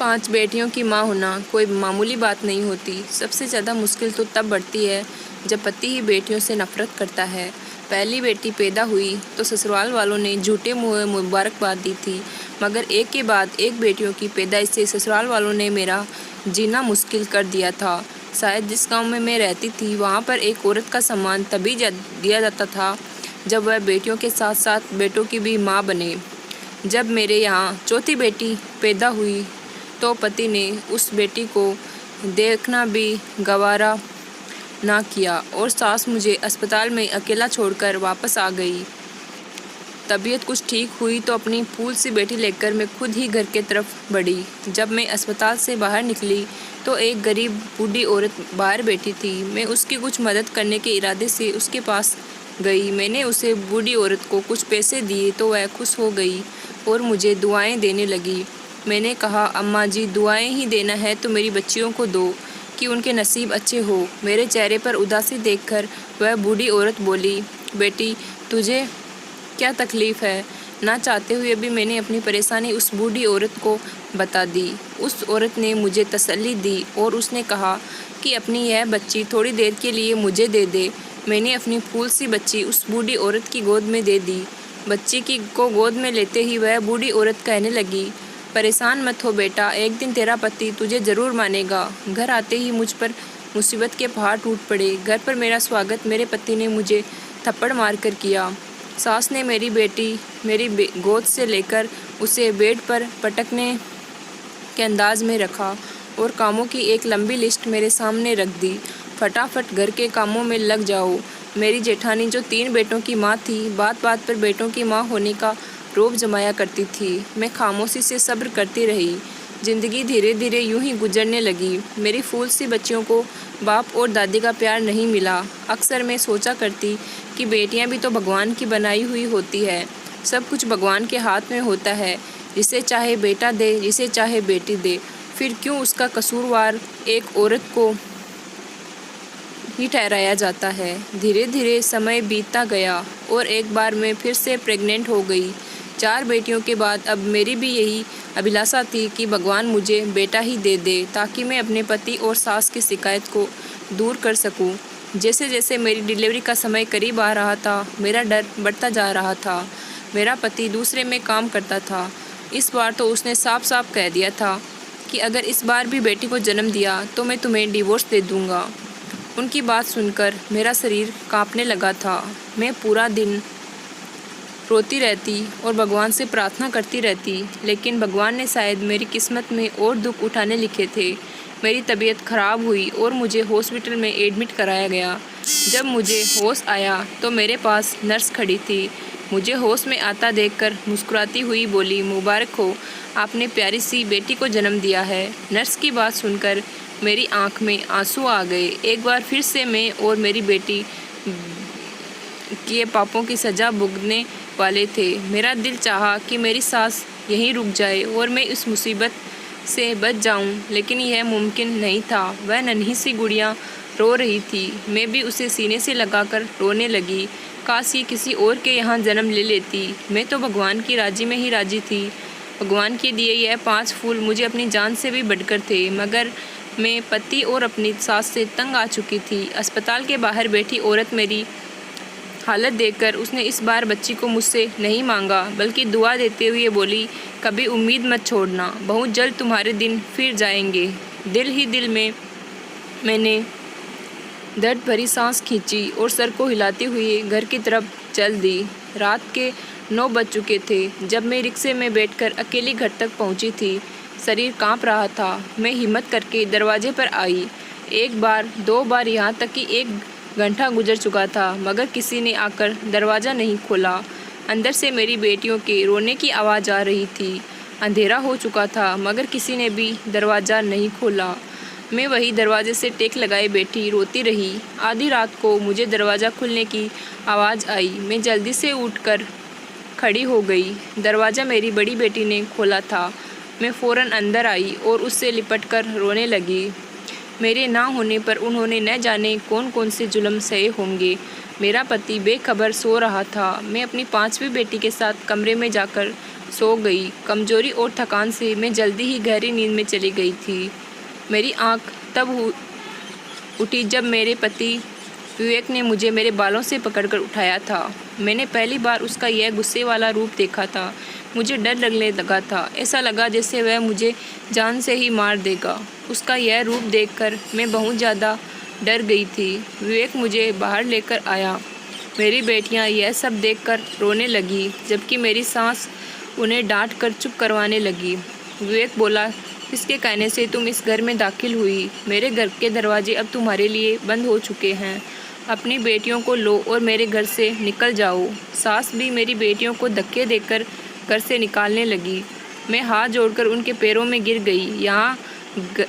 5 बेटियों की माँ होना कोई मामूली बात नहीं होती। सबसे ज़्यादा मुश्किल तो तब बढ़ती है जब पति ही बेटियों से नफरत करता है। पहली बेटी पैदा हुई तो ससुराल वालों ने झूठे मुँह में मुबारकबाद दी थी, मगर एक के बाद एक बेटियों की पैदाइश से ससुराल वालों ने मेरा जीना मुश्किल कर दिया था। शायद जिस गांव में मैं रहती थी वहाँ पर एक औरत का सम्मान तभी दिया जाता था जब वह बेटियों के साथ साथ बेटों की भी माँ बने। जब मेरे यहाँ चौथी बेटी पैदा हुई तो पति ने उस बेटी को देखना भी गवारा ना किया और सास मुझे अस्पताल में अकेला छोड़कर वापस आ गई। तबीयत कुछ ठीक हुई तो अपनी फूल सी बेटी लेकर मैं खुद ही घर की तरफ बढ़ी। जब मैं अस्पताल से बाहर निकली तो एक गरीब बूढ़ी औरत बाहर बैठी थी। मैं उसकी कुछ मदद करने के इरादे से उसके पास गई। मैंने उसे बूढ़ी औरत को कुछ पैसे दिए तो वह खुश हो गई और मुझे दुआएं देने लगी। मैंने कहा, अम्मा जी, दुआएं ही देना है तो मेरी बच्चियों को दो कि उनके नसीब अच्छे हो। मेरे चेहरे पर उदासी देखकर वह बूढ़ी औरत बोली, बेटी, तुझे क्या तकलीफ़ है? ना चाहते हुए भी मैंने अपनी परेशानी उस बूढ़ी औरत को बता दी। उस औरत ने मुझे तसल्ली दी और उसने कहा कि अपनी यह बच्ची थोड़ी देर के लिए मुझे दे दे। मैंने अपनी फूल सी बच्ची उस बूढ़ी औरत की गोद में दे दी। बच्ची को गोद में लेते ही वह बूढ़ी औरत कहने लगी, परेशान मत हो बेटा, एक दिन तेरा पति तुझे ज़रूर मानेगा। घर आते ही मुझ पर मुसीबत के पहाड़ टूट पड़े। घर पर मेरा स्वागत मेरे पति ने मुझे थप्पड़ मारकर किया। सास ने मेरी बेटी मेरी गोद से लेकर उसे बेड पर पटकने के अंदाज में रखा और कामों की एक लंबी लिस्ट मेरे सामने रख दी। फटाफट घर के कामों में लग जाओ। मेरी जेठानी जो 3 बेटों की माँ थी, बात बात पर बेटों की माँ होने का रोब जमाया करती थी। मैं खामोशी से सब्र करती रही। ज़िंदगी धीरे धीरे यूं ही गुजरने लगी। मेरी फूल सी बच्चियों को बाप और दादी का प्यार नहीं मिला। अक्सर मैं सोचा करती कि बेटियां भी तो भगवान की बनाई हुई होती है। सब कुछ भगवान के हाथ में होता है। जिसे चाहे बेटा दे, जिसे चाहे बेटी दे, फिर क्यों उसका कसूरवार एक औरत को ही ठहराया जाता है। धीरे धीरे समय बीतता गया और एक बार मैं फिर से प्रेग्नेंट हो गई। 4 बेटियों के बाद अब मेरी भी यही अभिलाषा थी कि भगवान मुझे बेटा ही दे दे ताकि मैं अपने पति और सास की शिकायत को दूर कर सकूं। जैसे जैसे मेरी डिलीवरी का समय करीब आ रहा था, मेरा डर बढ़ता जा रहा था। मेरा पति दूसरे में काम करता था। इस बार तो उसने साफ साफ कह दिया था कि अगर इस बार भी बेटी को जन्म दिया तो मैं तुम्हें डिवोर्स दे दूँगा। उनकी बात सुनकर मेरा शरीर कांपने लगा था। मैं पूरा दिन रोती रहती और भगवान से प्रार्थना करती रहती, लेकिन भगवान ने शायद मेरी किस्मत में और दुख उठाने लिखे थे। मेरी तबीयत ख़राब हुई और मुझे हॉस्पिटल में एडमिट कराया गया। जब मुझे होश आया तो मेरे पास नर्स खड़ी थी। मुझे होश में आता देखकर मुस्कुराती हुई बोली, मुबारक हो, आपने प्यारी सी बेटी को जन्म दिया है। नर्स की बात सुनकर मेरी आंख में आंसू आ गए। एक बार फिर से मैं और मेरी बेटी किए पापों की सज़ा भुगतने वाले थे। मेरा दिल चाहा कि मेरी सांस यहीं रुक जाए और मैं इस मुसीबत से बच जाऊं, लेकिन यह मुमकिन नहीं था। वह नन्ही सी गुड़िया रो रही थी। मैं भी उसे सीने से लगाकर रोने लगी। काश ये किसी और के यहाँ जन्म ले लेती। मैं तो भगवान की राजी में ही राजी थी। भगवान के दिए यह 5 फूल मुझे अपनी जान से भी बढ़कर थे, मगर मैं पति और अपनी सास से तंग आ चुकी थी। अस्पताल के बाहर बैठी औरत मेरी हालत देखकर उसने इस बार बच्ची को मुझसे नहीं मांगा, बल्कि दुआ देते हुए बोली, कभी उम्मीद मत छोड़ना, बहुत जल्द तुम्हारे दिन फिर जाएंगे। दिल ही दिल में मैंने दर्द भरी सांस खींची और सर को हिलाते हुए घर की तरफ चल दी। रात के 9 बज चुके थे जब मैं रिक्शे में बैठकर अकेली घर तक पहुंची थी। शरीर कांप रहा था। मैं हिम्मत करके दरवाजे पर आई। 1 बार 2 बार, यहाँ तक कि 1 घंटा गुजर चुका था, मगर किसी ने आकर दरवाज़ा नहीं खोला। अंदर से मेरी बेटियों के रोने की आवाज़ आ रही थी। अंधेरा हो चुका था, मगर किसी ने भी दरवाज़ा नहीं खोला। मैं वही दरवाजे से टेक लगाए बैठी रोती रही। आधी रात को मुझे दरवाज़ा खुलने की आवाज़ आई। मैं जल्दी से उठकर खड़ी हो गई। दरवाज़ा मेरी बड़ी बेटी ने खोला था। मैं फ़ौरन अंदर आई और उससे लिपटकर रोने लगी। मेरे ना होने पर उन्होंने न जाने कौन कौन से जुल्म सहे होंगे। मेरा पति बेखबर सो रहा था। मैं अपनी 5वीं बेटी के साथ कमरे में जाकर सो गई। कमजोरी और थकान से मैं जल्दी ही गहरी नींद में चली गई थी। मेरी आँख तब उठी जब मेरे पति विवेक ने मुझे मेरे बालों से पकड़कर उठाया था। मैंने पहली बार उसका यह गुस्से वाला रूप देखा था। मुझे डर लगने लगा था। ऐसा लगा जैसे वह मुझे जान से ही मार देगा। उसका यह रूप देखकर मैं बहुत ज़्यादा डर गई थी। विवेक मुझे बाहर लेकर आया। मेरी बेटियां यह सब देखकर रोने लगी, जबकि मेरी सास उन्हें डांट कर चुप करवाने लगी। विवेक बोला, किसके कहने से तुम इस घर में दाखिल हुई? मेरे घर के दरवाजे अब तुम्हारे लिए बंद हो चुके हैं। अपनी बेटियों को लो और मेरे घर से निकल जाओ। सास भी मेरी बेटियों को धक्के देकर घर से निकालने लगी। मैं हाथ जोड़कर उनके पैरों में गिर गई।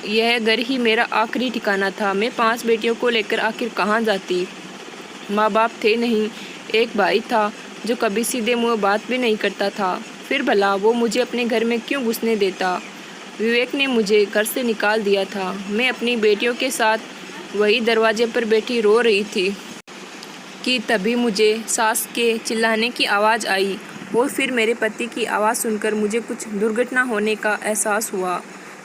यह घर ही मेरा आखिरी ठिकाना था। मैं 5 बेटियों को लेकर आखिर कहाँ जाती? माँ बाप थे नहीं, एक भाई था जो कभी सीधे मुँह बात भी नहीं करता था। फिर भला वो मुझे अपने घर में क्यों घुसने देता? विवेक ने मुझे घर से निकाल दिया था। मैं अपनी बेटियों के साथ वही दरवाजे पर बैठी रो रही थी कि तभी मुझे सास के चिल्लाने की आवाज़ आई और फिर मेरे पति की आवाज़ सुनकर मुझे कुछ दुर्घटना होने का एहसास हुआ।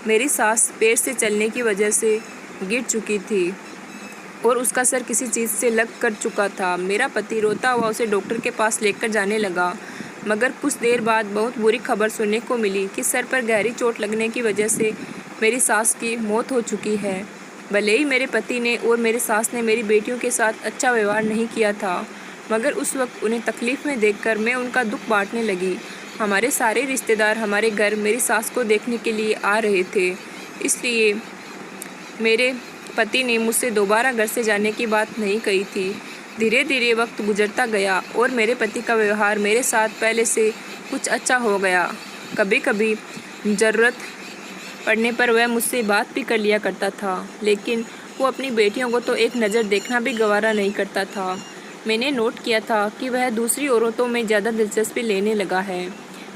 मेरी सास पैर से चलने की वजह से गिर चुकी थी और उसका सर किसी चीज़ से लग कर चुका था। मेरा पति रोता हुआ उसे डॉक्टर के पास लेकर जाने लगा, मगर कुछ देर बाद बहुत बुरी खबर सुनने को मिली कि सर पर गहरी चोट लगने की वजह से मेरी सास की मौत हो चुकी है। भले ही मेरे पति ने और मेरे सास ने मेरी बेटियों के साथ अच्छा व्यवहार नहीं किया था, मगर उस वक्त उन्हें तकलीफ़ में देखकर मैं उनका दुख बांटने लगी। हमारे सारे रिश्तेदार हमारे घर मेरी सास को देखने के लिए आ रहे थे, इसलिए मेरे पति ने मुझसे दोबारा घर से जाने की बात नहीं कही थी। धीरे धीरे वक्त गुजरता गया और मेरे पति का व्यवहार मेरे साथ पहले से कुछ अच्छा हो गया। कभी कभी ज़रूरत पड़ने पर वह मुझसे बात भी कर लिया करता था, लेकिन वो अपनी बेटियों को तो एक नज़र देखना भी गवारा नहीं करता था। मैंने नोट किया था कि वह दूसरी औरतों में ज़्यादा दिलचस्पी लेने लगा है।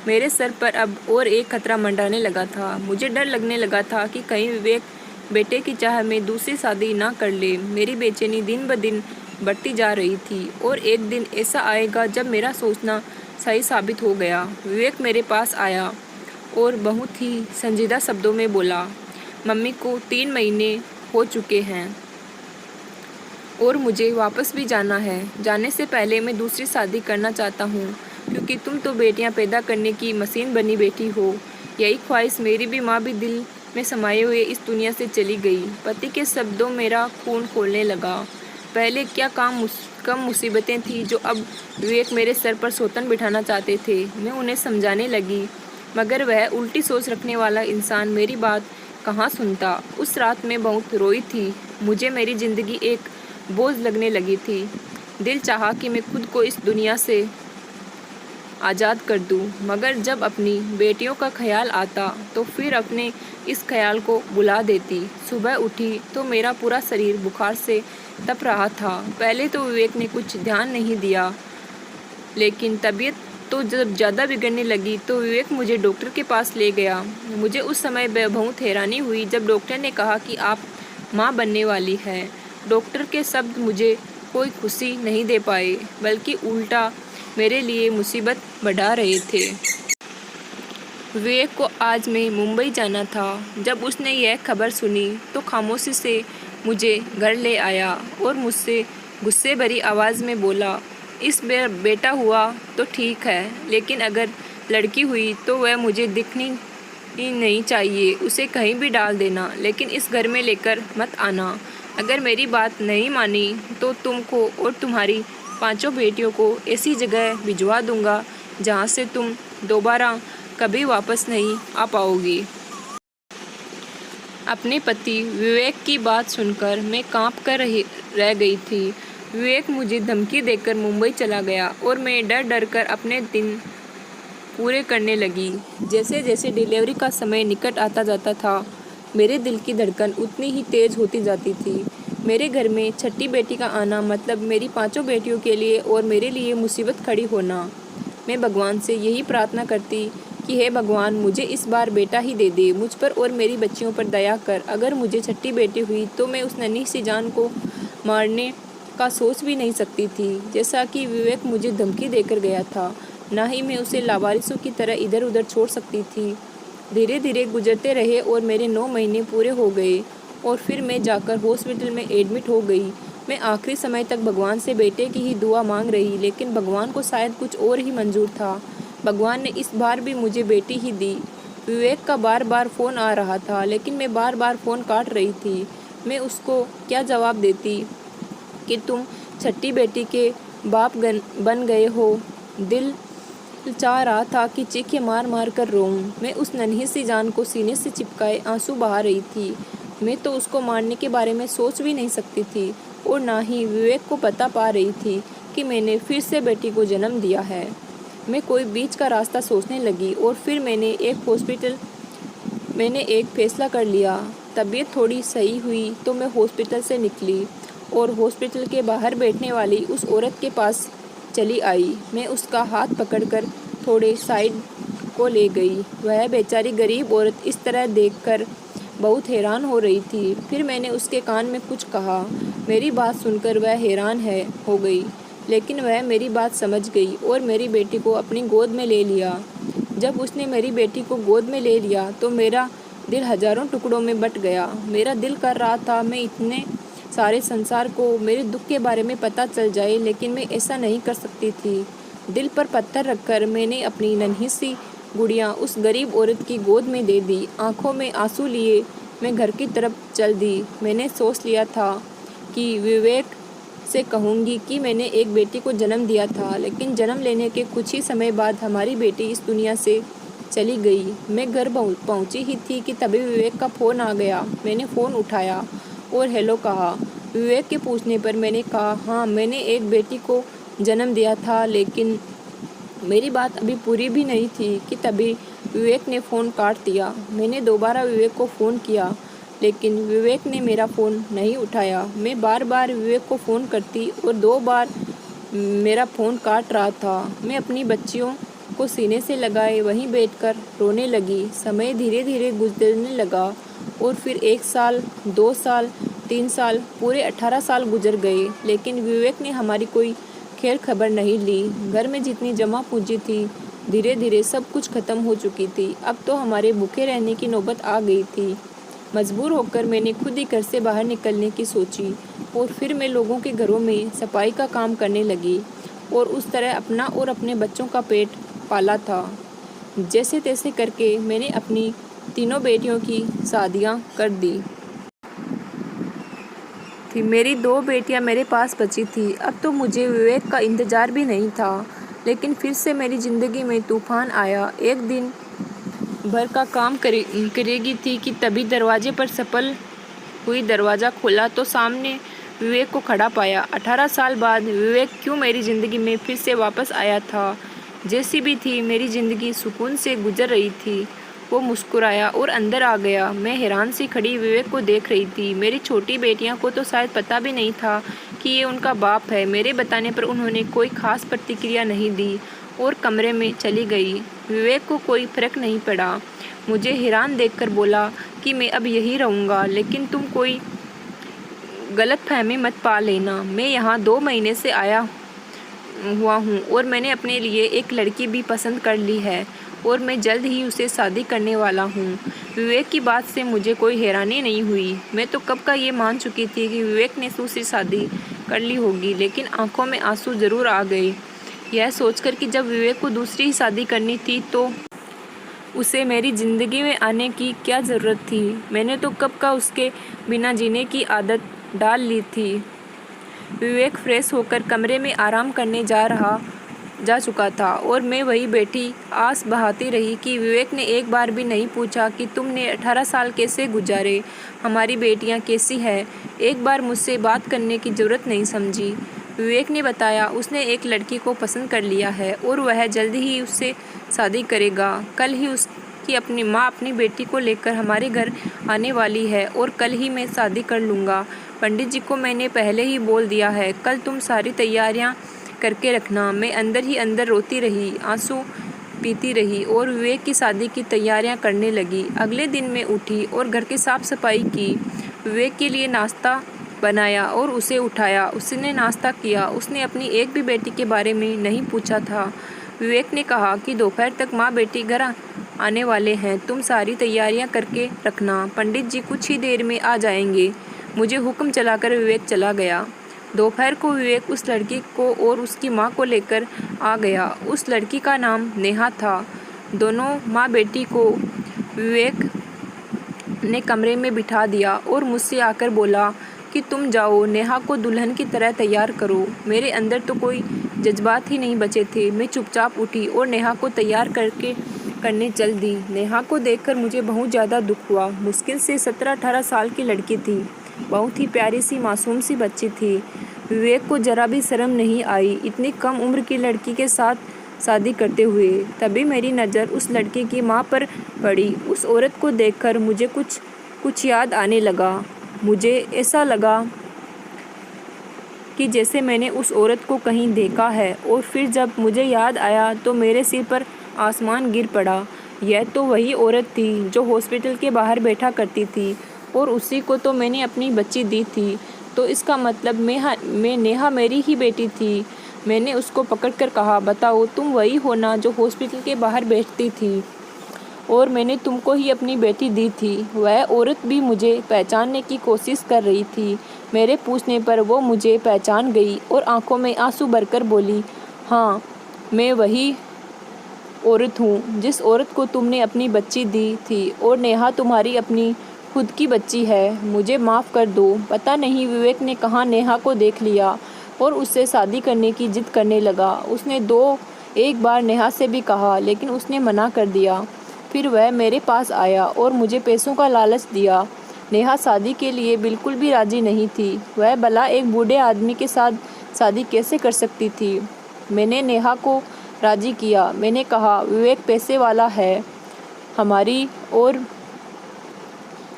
मेरे सर पर अब और एक खतरा मंडराने लगा था। मुझे डर लगने लगा था कि कहीं विवेक बेटे की चाह में दूसरी शादी ना कर ले। मेरी बेचैनी दिन ब दिन बढ़ती जा रही थी और एक दिन ऐसा आएगा जब मेरा सोचना सही साबित हो गया। विवेक मेरे पास आया और बहुत ही संजीदा शब्दों में बोला, मम्मी को 3 महीने हो चुके हैं और मुझे वापस भी जाना है। जाने से पहले मैं दूसरी शादी करना चाहता हूँ, क्योंकि तुम तो बेटियाँ पैदा करने की मशीन बनी बैठी हो। यही ख्वाहिश मेरी भी माँ भी दिल में समाये हुए इस दुनिया से चली गई। पति के शब्दों मेरा खून खोलने लगा। पहले क्या कम मुसीबतें थी जो अब विवेक मेरे सर पर सौतन बिठाना चाहते थे। मैं उन्हें समझाने लगी, मगर वह उल्टी सोच रखने वाला इंसान मेरी बात कहाँ सुनता। उस रात मैं बहुत रोई थी। मुझे मेरी ज़िंदगी एक बोझ लगने लगी थी। दिल चाहा कि मैं खुद को इस दुनिया से आज़ाद कर दूं, मगर जब अपनी बेटियों का ख्याल आता तो फिर अपने इस ख्याल को बुला देती। सुबह उठी तो मेरा पूरा शरीर बुखार से तप रहा था। पहले तो विवेक ने कुछ ध्यान नहीं दिया, लेकिन तबीयत तो जब ज़्यादा बिगड़ने लगी तो विवेक मुझे डॉक्टर के पास ले गया। मुझे उस समय बहुत हैरानी हुई जब डॉक्टर ने कहा कि आप माँ बनने वाली हैं। डॉक्टर के शब्द मुझे कोई खुशी नहीं दे पाए, बल्कि उल्टा मेरे लिए मुसीबत बढ़ा रहे थे। विवेक को आज मैं मुंबई जाना था। जब उसने यह खबर सुनी तो खामोशी से मुझे घर ले आया और मुझसे गुस्से भरी आवाज़ में बोला, इस बार बेटा हुआ तो ठीक है, लेकिन अगर लड़की हुई तो वह मुझे दिखनी ही नहीं चाहिए। उसे कहीं भी डाल देना, लेकिन इस घर में लेकर मत आना। अगर मेरी बात नहीं मानी तो तुमको और तुम्हारी 5 बेटियों को ऐसी जगह भिजवा दूंगा जहाँ से तुम दोबारा कभी वापस नहीं आ पाओगी। अपने पति विवेक की बात सुनकर मैं काँप कर रह गई थी। विवेक मुझे धमकी देकर मुंबई चला गया और मैं डर डर कर अपने दिन पूरे करने लगी। जैसे जैसे डिलीवरी का समय निकट आता जाता था, मेरे दिल की धड़कन उतनी ही तेज़ होती जाती थी। मेरे घर में छठी बेटी का आना मतलब मेरी 5 बेटियों के लिए और मेरे लिए मुसीबत खड़ी होना। मैं भगवान से यही प्रार्थना करती कि हे भगवान, मुझे इस बार बेटा ही दे दे, मुझ पर और मेरी बच्चियों पर दया कर। अगर मुझे छठी बेटी हुई तो मैं उस नन्ही सी जान को मारने का सोच भी नहीं सकती थी, जैसा कि विवेक मुझे धमकी देकर गया था। ना ही मैं उसे लावारिसों की तरह इधर उधर छोड़ सकती थी। धीरे धीरे गुजरते रहे और मेरे 9 महीने पूरे हो गए और फिर मैं जाकर हॉस्पिटल में एडमिट हो गई। मैं आखिरी समय तक भगवान से बेटे की ही दुआ मांग रही, लेकिन भगवान को शायद कुछ और ही मंजूर था। भगवान ने इस बार भी मुझे बेटी ही दी। विवेक का बार बार फ़ोन आ रहा था, लेकिन मैं बार बार फ़ोन काट रही थी। मैं उसको क्या जवाब देती कि तुम छठी बेटी के बाप बन गए हो। दिल चाह रहा था कि चीखें मार मार कर रोऊं। मैं उस नन्ही सी जान को सीने से चिपकाए आंसू बहा रही थी। मैं तो उसको मारने के बारे में सोच भी नहीं सकती थी और ना ही विवेक को बता पा रही थी कि मैंने फिर से बेटी को जन्म दिया है। मैं कोई बीच का रास्ता सोचने लगी और फिर मैंने एक फ़ैसला कर लिया। तबीयत थोड़ी सही हुई तो मैं हॉस्पिटल से निकली और हॉस्पिटल के बाहर बैठने वाली उस औरत के पास चली आई। मैं उसका हाथ पकड़कर थोड़े साइड को ले गई। वह बेचारी गरीब औरत इस तरह देखकर बहुत हैरान हो रही थी। फिर मैंने उसके कान में कुछ कहा। मेरी बात सुनकर वह हैरान हो गई, लेकिन वह मेरी बात समझ गई और मेरी बेटी को अपनी गोद में ले लिया। जब उसने मेरी बेटी को गोद में ले लिया तो मेरा दिल हजारों टुकड़ों में बट गया। मेरा दिल कर रहा था मैं इतने सारे संसार को मेरे दुख के बारे में पता चल जाए, लेकिन मैं ऐसा नहीं कर सकती थी। दिल पर पत्थर रखकर मैंने अपनी नन्ही सी गुड़िया उस गरीब औरत की गोद में दे दी। आंखों में आंसू लिए मैं घर की तरफ चल दी। मैंने सोच लिया था कि विवेक से कहूँगी कि मैंने एक बेटी को जन्म दिया था, लेकिन जन्म लेने के कुछ ही समय बाद हमारी बेटी इस दुनिया से चली गई। मैं घर पहुँची ही थी कि तभी विवेक का फ़ोन आ गया। मैंने फ़ोन उठाया और हेलो कहा। विवेक के पूछने पर मैंने कहा, हाँ मैंने एक बेटी को जन्म दिया था, लेकिन मेरी बात अभी पूरी भी नहीं थी कि तभी विवेक ने फ़ोन काट दिया। मैंने दोबारा विवेक को फ़ोन किया, लेकिन विवेक ने मेरा फ़ोन नहीं उठाया। मैं बार बार विवेक को फ़ोन करती और 2 बार मेरा फ़ोन काट रहा था। मैं अपनी बच्चियों को सीने से लगाए वहीं बैठकर रोने लगी। समय धीरे धीरे गुजरने लगा और फिर 1 साल, 2 साल, 3 साल, पूरे 18 साल गुजर गए, लेकिन विवेक ने हमारी कोई खैर खबर नहीं ली। घर में जितनी जमा पूंजी थी, धीरे धीरे सब कुछ खत्म हो चुकी थी। अब तो हमारे भूखे रहने की नौबत आ गई थी। मजबूर होकर मैंने खुद ही घर से बाहर निकलने की सोची और फिर मैं लोगों के घरों में सफाई का काम करने लगी और उस तरह अपना और अपने बच्चों का पेट पाला था। जैसे तैसे करके मैंने अपनी तीनों बेटियों की शादियां कर दी थी। मेरी 2 बेटियां मेरे पास बची थी। अब तो मुझे विवेक का इंतज़ार भी नहीं था, लेकिन फिर से मेरी ज़िंदगी में तूफ़ान आया। एक दिन भर का काम करेगी थी कि तभी दरवाजे पर सफल हुई। दरवाज़ा खोला तो सामने विवेक को खड़ा पाया। 18 साल बाद विवेक क्यों मेरी ज़िंदगी में फिर से वापस आया था। जैसी भी थी मेरी ज़िंदगी सुकून से गुजर रही थी। वो मुस्कुराया और अंदर आ गया। मैं हैरान सी खड़ी विवेक को देख रही थी। मेरी छोटी बेटियां को तो शायद पता भी नहीं था कि ये उनका बाप है। मेरे बताने पर उन्होंने कोई ख़ास प्रतिक्रिया नहीं दी और कमरे में चली गई। विवेक को कोई फ़र्क नहीं पड़ा। मुझे हैरान देखकर बोला कि मैं अब यहीं रहूँगा, लेकिन तुम कोई गलतफहमी मत पा लेना। मैं यहाँ 2 महीने से आया हुआ हूँ और मैंने अपने लिए एक लड़की भी पसंद कर ली है और मैं जल्द ही उसे शादी करने वाला हूँ। विवेक की बात से मुझे कोई हैरानी नहीं हुई। मैं तो कब का ये मान चुकी थी कि विवेक ने दूसरी शादी कर ली होगी, लेकिन आंखों में आंसू ज़रूर आ गए यह सोचकर कि जब विवेक को दूसरी ही शादी करनी थी तो उसे मेरी ज़िंदगी में आने की क्या ज़रूरत थी। मैंने तो कब का उसके बिना जीने की आदत डाल ली थी। विवेक फ्रेश होकर कमरे में आराम करने जा चुका था और मैं वही बैठी आस बहाती रही कि विवेक ने एक बार भी नहीं पूछा कि तुमने 18 साल कैसे गुजारे, हमारी बेटियां कैसी हैं। एक बार मुझसे बात करने की ज़रूरत नहीं समझी। विवेक ने बताया उसने एक लड़की को पसंद कर लिया है और वह जल्दी ही उससे शादी करेगा। कल ही उसकी अपनी माँ अपनी बेटी को लेकर हमारे घर आने वाली है और कल ही मैं शादी कर लूँगा। पंडित जी को मैंने पहले ही बोल दिया है। कल तुम सारी तैयारियां करके रखना। मैं अंदर ही अंदर रोती रही, आंसू पीती रही और विवेक की शादी की तैयारियां करने लगी। अगले दिन मैं उठी और घर की साफ सफाई की। विवेक के लिए नाश्ता बनाया और उसे उठाया। उसने नाश्ता किया। उसने अपनी एक भी बेटी के बारे में नहीं पूछा था। विवेक ने कहा कि दोपहर तक माँ बेटी घर आने वाले हैं, तुम सारी तैयारियां करके रखना, पंडित जी कुछ ही देर में आ जाएंगे। मुझे हुक्म चलाकर विवेक चला गया। दोपहर को विवेक उस लड़की को और उसकी माँ को लेकर आ गया। उस लड़की का नाम नेहा था। दोनों माँ बेटी को विवेक ने कमरे में बिठा दिया और मुझसे आकर बोला कि तुम जाओ, नेहा को दुल्हन की तरह तैयार करो। मेरे अंदर तो कोई जज्बात ही नहीं बचे थे। मैं चुपचाप उठी और नेहा को तैयार करने चल दी। नेहा को देखकर मुझे बहुत ज़्यादा दुख हुआ। मुश्किल से 17-18 साल की लड़की थी। बहुत ही प्यारी सी मासूम सी बच्ची थी। विवेक को जरा भी शर्म नहीं आई इतनी कम उम्र की लड़की के साथ शादी करते हुए। तभी मेरी नज़र उस लड़के की माँ पर पड़ी। उस औरत को देखकर मुझे कुछ याद आने लगा। मुझे ऐसा लगा कि जैसे मैंने उस औरत को कहीं देखा है, और फिर जब मुझे याद आया तो मेरे सिर पर आसमान गिर पड़ा। यह तो वही औरत थी जो हॉस्पिटल के बाहर बैठा करती थी, और उसी को तो मैंने अपनी बच्ची दी थी। तो इसका मतलब नेहा मेरी ही बेटी थी। मैंने उसको पकड़कर कहा, बताओ तुम वही हो ना जो हॉस्पिटल के बाहर बैठती थी, और मैंने तुमको ही अपनी बेटी दी थी। वह औरत भी मुझे पहचानने की कोशिश कर रही थी। मेरे पूछने पर वो मुझे पहचान गई और आंखों में आंसू भरकर बोली, हाँ मैं वही औरत हूँ जिस औरत को तुमने अपनी बच्ची दी थी, और नेहा तुम्हारी अपनी खुद की बच्ची है। मुझे माफ़ कर दो। पता नहीं विवेक ने कहाँ नेहा को देख लिया और उससे शादी करने की जिद करने लगा। उसने एक बार नेहा से भी कहा, लेकिन उसने मना कर दिया। फिर वह मेरे पास आया और मुझे पैसों का लालच दिया। नेहा शादी के लिए बिल्कुल भी राजी नहीं थी। वह भला एक बूढ़े आदमी के साथ शादी कैसे कर सकती थी। मैंने नेहा को राजी किया। मैंने कहा, विवेक पैसे वाला है, हमारी और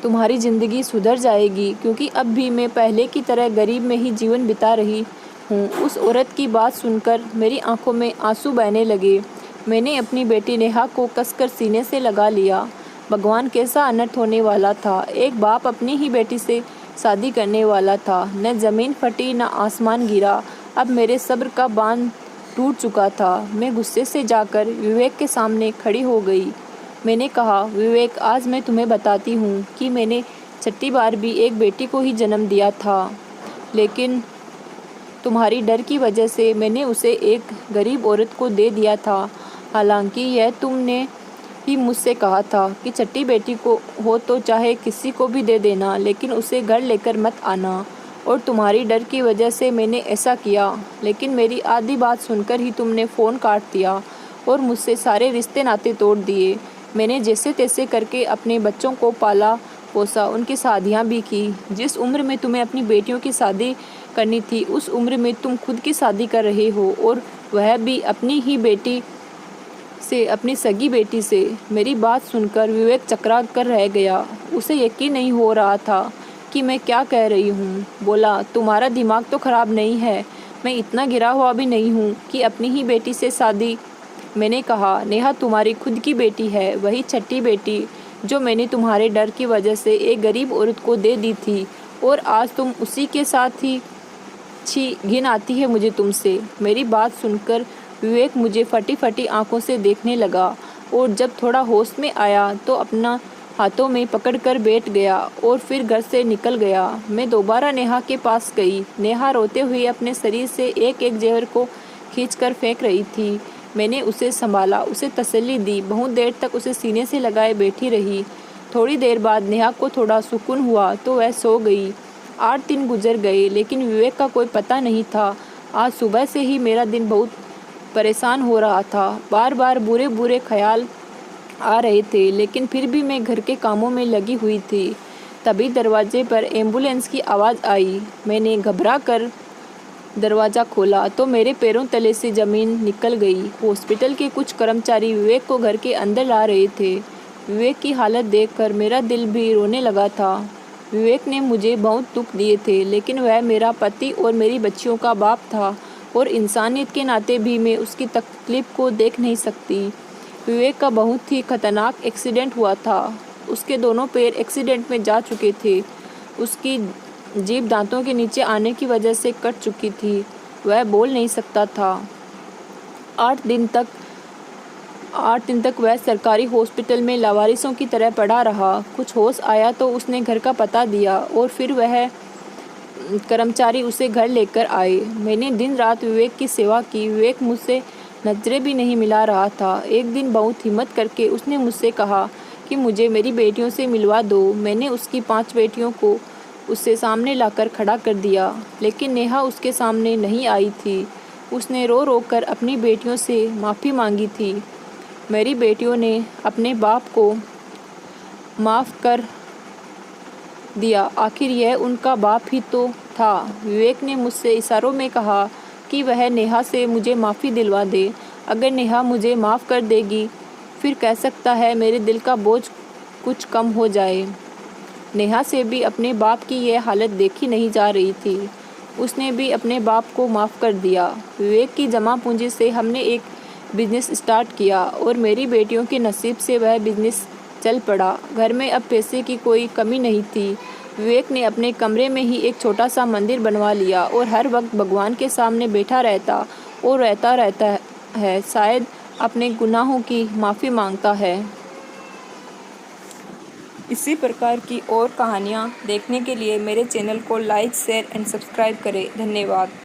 तुम्हारी ज़िंदगी सुधर जाएगी, क्योंकि अब भी मैं पहले की तरह गरीब में ही जीवन बिता रही हूँ। उस औरत की बात सुनकर मेरी आंखों में आंसू बहने लगे। मैंने अपनी बेटी नेहा को कसकर सीने से लगा लिया। भगवान कैसा अनर्थ होने वाला था। एक बाप अपनी ही बेटी से शादी करने वाला था। न ज़मीन फटी न आसमान गिरा। अब मेरे सब्र का बांध टूट चुका था। मैं गुस्से से जाकर विवेक के सामने खड़ी हो गई। मैंने कहा, विवेक आज मैं तुम्हें बताती हूँ कि मैंने छठी बार भी एक बेटी को ही जन्म दिया था, लेकिन तुम्हारी डर की वजह से मैंने उसे एक गरीब औरत को दे दिया था। हालांकि यह तुमने ही मुझसे कहा था कि छठी बेटी को हो तो चाहे किसी को भी दे देना, लेकिन उसे घर लेकर मत आना, और तुम्हारी डर की वजह से मैंने ऐसा किया। लेकिन मेरी आधी बात सुनकर ही तुमने फ़ोन काट दिया और मुझसे सारे रिश्ते नाते तोड़ दिए। मैंने जैसे तैसे करके अपने बच्चों को पाला पोसा, उनकी शादियाँ भी की। जिस उम्र में तुम्हें अपनी बेटियों की शादी करनी थी, उस उम्र में तुम खुद की शादी कर रहे हो, और वह भी अपनी ही बेटी से, अपनी सगी बेटी से। मेरी बात सुनकर विवेक चकरा कर रह गया। उसे यकीन नहीं हो रहा था कि मैं क्या कह रही हूँ। बोला, तुम्हारा दिमाग तो ख़राब नहीं है। मैं इतना गिरा हुआ भी नहीं हूँ कि अपनी ही बेटी से शादी। मैंने कहा, नेहा तुम्हारी खुद की बेटी है, वही छठी बेटी जो मैंने तुम्हारे डर की वजह से एक गरीब औरत को दे दी थी, और आज तुम उसी के साथ ही। छी, घिन आती है मुझे तुमसे। मेरी बात सुनकर विवेक मुझे फटी फटी आंखों से देखने लगा, और जब थोड़ा होश में आया तो अपना हाथों में पकड़कर बैठ गया और फिर घर से निकल गया। मैं दोबारा नेहा के पास गई। नेहा रोते हुए अपने शरीर से एक एक जेवर को खींचकर फेंक रही थी। मैंने उसे संभाला, उसे तसल्ली दी, बहुत देर तक उसे सीने से लगाए बैठी रही। थोड़ी देर बाद नेहा को थोड़ा सुकून हुआ तो वह सो गई। 8 दिन गुजर गए, लेकिन विवेक का कोई पता नहीं था। आज सुबह से ही मेरा दिन बहुत परेशान हो रहा था। बार बार बुरे बुरे ख्याल आ रहे थे, लेकिन फिर भी मैं घर के कामों में लगी हुई थी। तभी दरवाजे पर एम्बुलेंस की आवाज़ आई। मैंने घबरा कर दरवाज़ा खोला तो मेरे पैरों तले से ज़मीन निकल गई। हॉस्पिटल के कुछ कर्मचारी विवेक को घर के अंदर ला रहे थे। विवेक की हालत देखकर मेरा दिल भी रोने लगा था। विवेक ने मुझे बहुत दुख दिए थे, लेकिन वह मेरा पति और मेरी बच्चियों का बाप था, और इंसानियत के नाते भी मैं उसकी तकलीफ़ को देख नहीं सकती। विवेक का बहुत ही खतरनाक एक्सीडेंट हुआ था। उसके दोनों पैर एक्सीडेंट में जा चुके थे। उसकी जीभ दांतों के नीचे आने की वजह से कट चुकी थी। वह बोल नहीं सकता था। 8 दिन तक 8 दिन तक वह सरकारी हॉस्पिटल में लावारिसों की तरह पड़ा रहा। कुछ होश आया तो उसने घर का पता दिया और फिर वह कर्मचारी उसे घर लेकर आए। मैंने दिन रात विवेक की सेवा की। विवेक मुझसे नजरें भी नहीं मिला रहा था। एक दिन बहुत हिम्मत करके उसने मुझसे कहा कि मुझे मेरी बेटियों से मिलवा दो। मैंने उसकी 5 बेटियों को उससे सामने लाकर खड़ा कर दिया, लेकिन नेहा उसके सामने नहीं आई थी। उसने रो रो कर अपनी बेटियों से माफ़ी मांगी थी। मेरी बेटियों ने अपने बाप को माफ़ कर दिया। आखिर यह उनका बाप ही तो था। विवेक ने मुझसे इशारों में कहा कि वह नेहा से मुझे माफ़ी दिलवा दे। अगर नेहा मुझे माफ़ कर देगी, फिर कह सकता है मेरे दिल का बोझ कुछ कम हो जाए। नेहा से भी अपने बाप की यह हालत देखी नहीं जा रही थी। उसने भी अपने बाप को माफ़ कर दिया। विवेक की जमा पूंजी से हमने एक बिजनेस स्टार्ट किया और मेरी बेटियों के नसीब से वह बिजनेस चल पड़ा। घर में अब पैसे की कोई कमी नहीं थी। विवेक ने अपने कमरे में ही एक छोटा सा मंदिर बनवा लिया और हर वक्त भगवान के सामने बैठा रहता और रहता है। शायद अपने गुनाहों की माफ़ी मांगता है। इसी प्रकार की और कहानियाँ देखने के लिए मेरे चैनल को लाइक, शेयर एंड सब्सक्राइब करें। धन्यवाद।